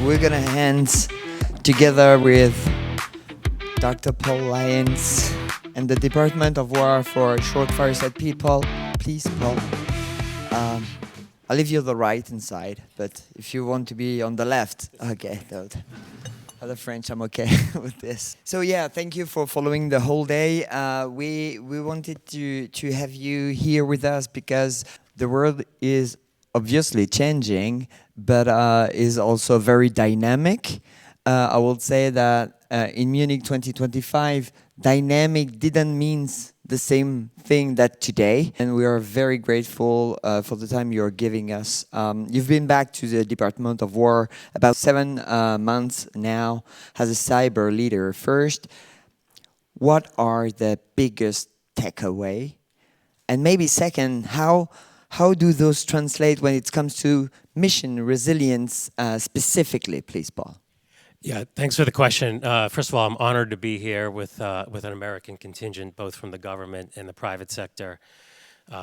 we're gonna hand together with Dr. Paul Lyons and the Department of War for short fireside. Paul, please, Paul. I'll leave you the right inside, but if you want to be on the left, okay. The French, I'm okay with this. So yeah, thank you for following the whole day. We wanted to have you here with us because the world is obviously changing, but is also very dynamic. I would say that in Munich 2025, dynamic didn't mean the same thing that today, and we are very grateful for the time you're giving us. You've been back to the Department of War about 7 months now as a cyber leader. First, what are the biggest takeaway? And maybe second, how do those translate when it comes to mission resilience specifically, please, Paul? Yeah, thanks for the question. First of all, I'm honored to be here with an American contingent, both from the government and the private sector.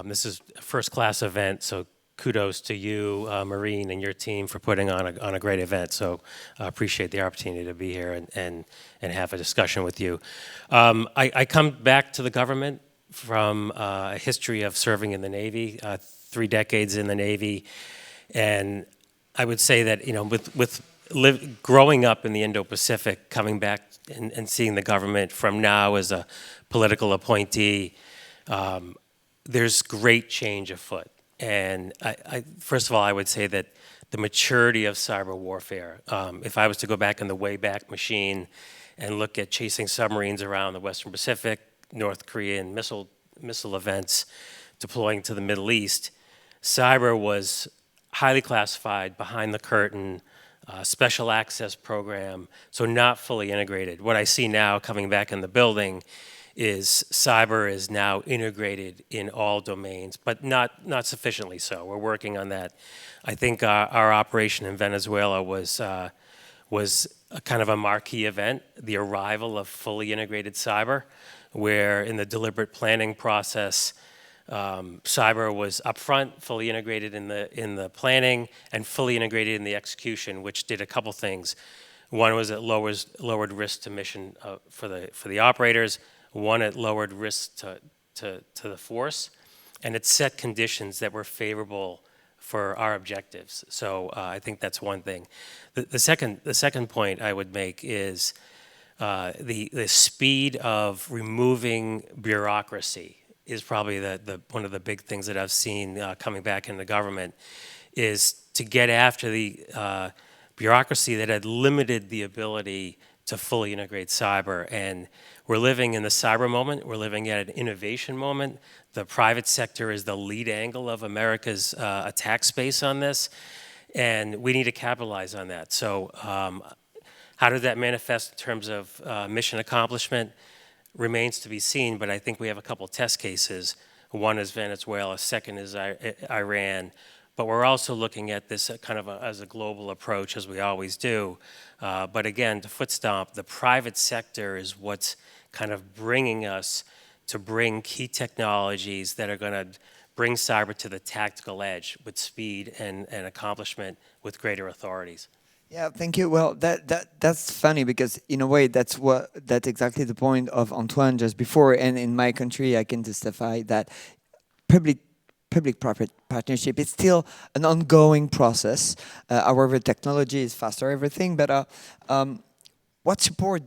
This is a first-class event, so kudos to you, Maureen, and your team for putting on a great event. So I appreciate the opportunity to be here and have a discussion with you. I come back to the government from a history of serving in the Navy, 3 decades in the Navy, and I would say that growing up in the Indo-Pacific, coming back and seeing the government from now as a political appointee, there's great change afoot. And first of all, I would say that the maturity of cyber warfare, if I was to go back in the Wayback Machine and look at chasing submarines around the Western Pacific, North Korean missile events, deploying to the Middle East, cyber was highly classified, behind the curtain, special access program, so not fully integrated. What I see now coming back in the building is cyber is now integrated in all domains, but not sufficiently so. We're working on that. I think our operation in Venezuela was a kind of a marquee event, the arrival of fully integrated cyber, where in the deliberate planning process, cyber was upfront, fully integrated in the planning, and fully integrated in the execution, which did a couple things. One was it lowered risk to mission for the operators. One, it lowered risk to the force, and it set conditions that were favorable for our objectives. So I think that's one thing. The second point I would make is the speed of removing bureaucracy is probably one of the big things that I've seen coming back into government, is to get after the bureaucracy that had limited the ability to fully integrate cyber. And we're living in the cyber moment. We're living at an innovation moment. The private sector is the lead angle of America's attack space on this, and we need to capitalize on that. So how does that manifest in terms of mission accomplishment? Remains to be seen, but I think we have a couple test cases. One is Venezuela, second is Iran. But we're also looking at this kind of as a global approach, as we always do. But again, to foot stomp, the private sector is what's kind of bringing us to bring key technologies that are going to bring cyber to the tactical edge with speed and accomplishment with greater authorities. Yeah, thank you. Well, that's funny because in a way that's exactly the point of Antoine just before. And in my country, I can testify that public-private partnership is still an ongoing process. However, technology is faster, everything. But what support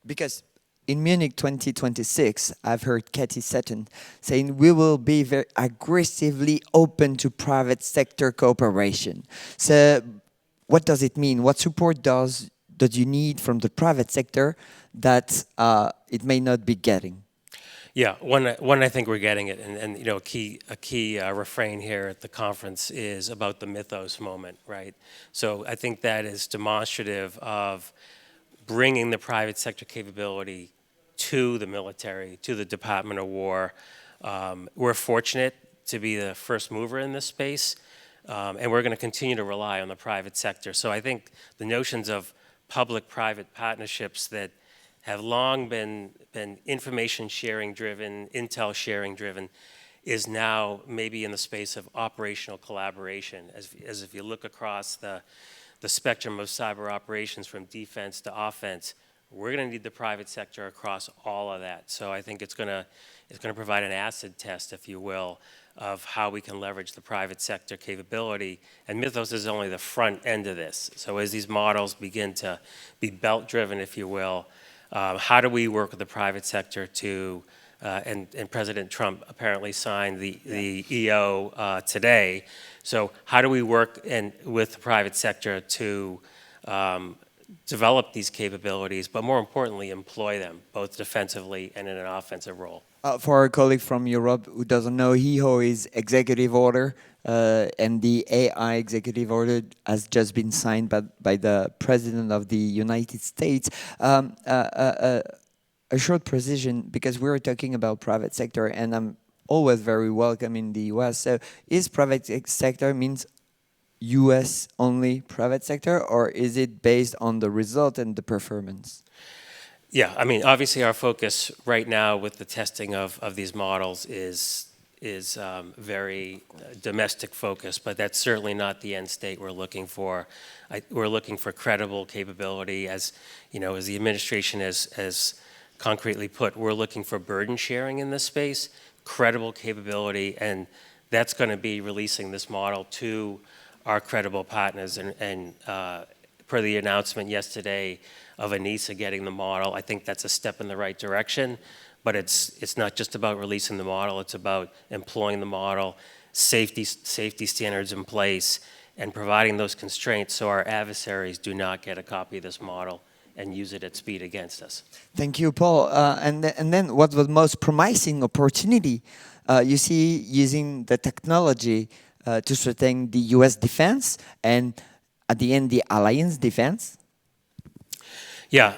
because in Munich 2026, I've heard Katie Sutton saying we will be very aggressively open to private sector cooperation. So what does it mean? What support does you need from the private sector that it may not be getting? Yeah, one I think we're getting it, and a key refrain here at the conference is about the mythos moment, right? So I think that is demonstrative of bringing the private sector capability to the military, to the Department of War. We're fortunate to be the first mover in this space. And we're going to continue to rely on the private sector. So I think the notions of public-private partnerships that have long been information sharing driven, intel sharing driven, is now maybe in the space of operational collaboration. As if you look across the the spectrum of cyber operations from defense to offense, we're going to need the private sector across all of that. So I think it's going to provide an acid test, if you will, of how we can leverage the private sector capability. And Mythos is only the front end of this. So as these models begin to be belt-driven, if you will, how do we work with the private sector to, and President Trump apparently signed the EO today. So how do we work with the private sector to develop these capabilities, but more importantly, employ them, both defensively and in an offensive role? For our colleague from Europe who doesn't know, HEHO is executive order, and the AI executive order has just been signed by the President of the United States. A short precision, because we were talking about private sector, and I'm always very welcome in the US. So is private sector means US only private sector, or is it based on the result and the performance? Yeah, I mean, obviously our focus right now with the testing of these models is very domestic focused, but that's certainly not the end state we're looking for. We're looking for credible capability, as you know, as the administration has concretely put. We're looking for burden sharing in this space, credible capability, and that's going to be releasing this model to our credible partners. And per the announcement yesterday of ANISA getting the model, I think that's a step in the right direction. But it's not just about releasing the model, it's about employing the model, safety standards in place, and providing those constraints so our adversaries do not get a copy of this model and use it at speed against us. Thank you, Paul. And then what was the most promising opportunity you see using the technology to strengthen the US defense and at the end the alliance defense? Yeah,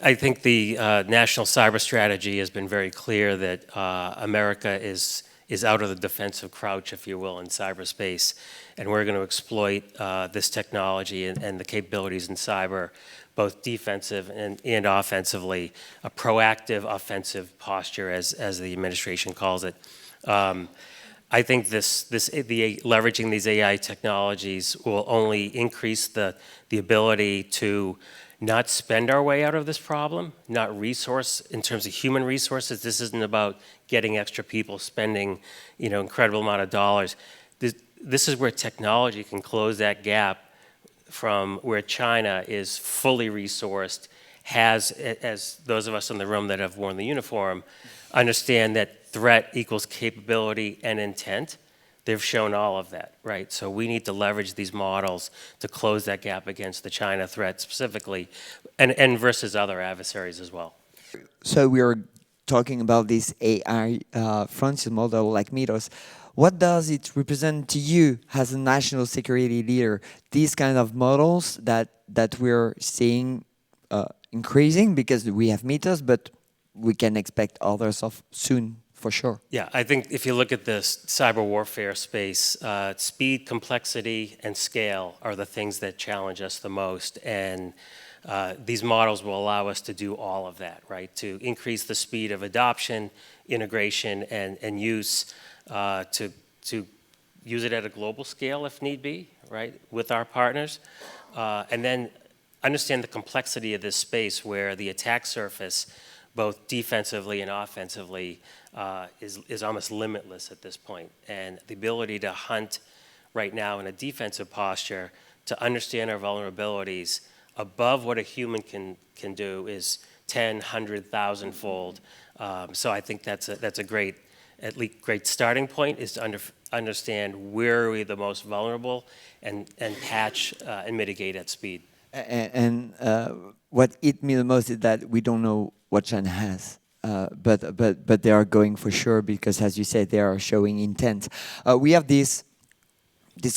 I think the national cyber strategy has been very clear that America is out of the defensive crouch, if you will, in cyberspace, and we're going to exploit this technology and the capabilities in cyber, both defensive and offensively, a proactive offensive posture, as the administration calls it. I think leveraging these AI technologies will only increase the ability to not spend our way out of this problem, not resource in terms of human resources. This isn't about getting extra people spending, incredible amount of dollars. This is where technology can close that gap from where China is fully resourced, as those of us in the room that have worn the uniform understand that threat equals capability and intent. They've shown all of that, right? So we need to leverage these models to close that gap against the China threat specifically, and versus other adversaries as well. So we are talking about this AI frontier model like Mythos. What does it represent to you as a national security leader? These kind of models that we're seeing increasing because we have Mythos, but we can expect others of soon. For sure. Yeah, I think if you look at this cyber warfare space, speed, complexity, and scale are the things that challenge us the most. And these models will allow us to do all of that, right? To increase the speed of adoption, integration, and use, to use it at a global scale if need be, right, with our partners. And then understand the complexity of this space where the attack surface, both defensively and offensively, is almost limitless at this point. And the ability to hunt right now in a defensive posture, to understand our vulnerabilities above what a human can do is 10, 100,000 fold. So I think that's a great starting point, is to understand where are we the most vulnerable and patch and mitigate at speed. And what hit me the most is that we don't know what China has. But they are going for sure because, as you said, they are showing intent. We have this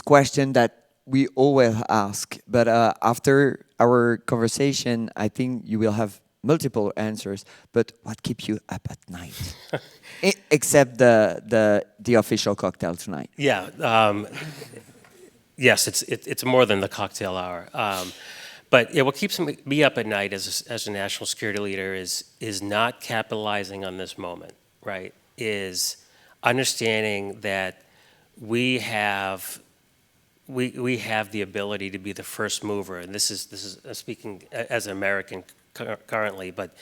question that we always ask, but after our conversation, I think you will have multiple answers. But what keeps you up at night, except the official cocktail tonight? Yeah. Yes, it's more than the cocktail hour. But yeah, what keeps me up at night as a national security leader is not capitalizing on this moment, right? Is understanding that we have we have the ability to be the first mover, and this is speaking as an American currently, but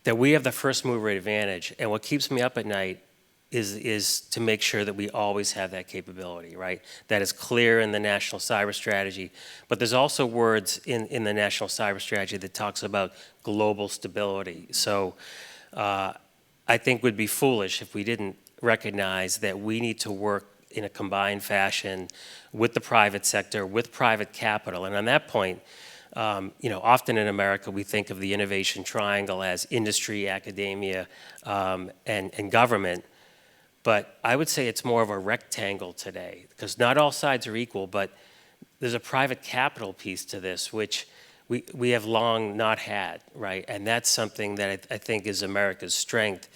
that we have the first mover advantage. And what keeps me up at night is to make sure that we always have that capability, right? That is clear in the National Cyber Strategy, but there's also words in the National Cyber Strategy that talks about global stability. So I think would be foolish if we didn't recognize that we need to work in a combined fashion with the private sector, with private capital. And on that point, often in America we think of the innovation triangle as industry, academia, and government. But I would say it's more of a rectangle today, because not all sides are equal, but there's a private capital piece to this, which we have long not had, right? And that's something that I think is America's strength,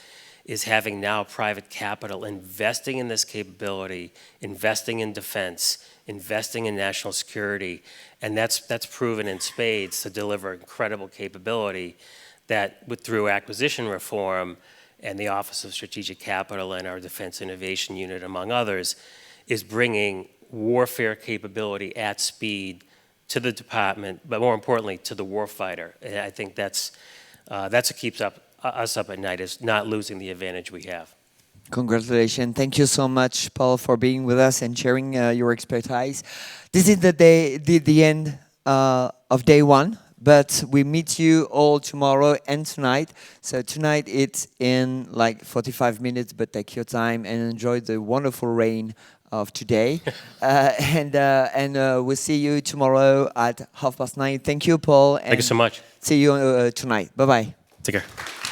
is having now private capital investing in this capability, investing in defense, investing in national security, and that's proven in spades to deliver incredible capability that through acquisition reform and the Office of Strategic Capital and our Defense Innovation Unit, among others, is bringing warfare capability at speed to the department, but more importantly, to the warfighter. And I think that's what keeps us up at night, is not losing the advantage we have. Congratulations. Thank you so much, Paul, for being with us and sharing your expertise. This is the end of day one. But we meet you all tomorrow and tonight. So tonight it's in like 45 minutes, but take your time and enjoy the wonderful rain of today. And we'll see you tomorrow at 9:30. Thank you, Paul. Thank you so much. See you tonight. Bye-bye. Take care.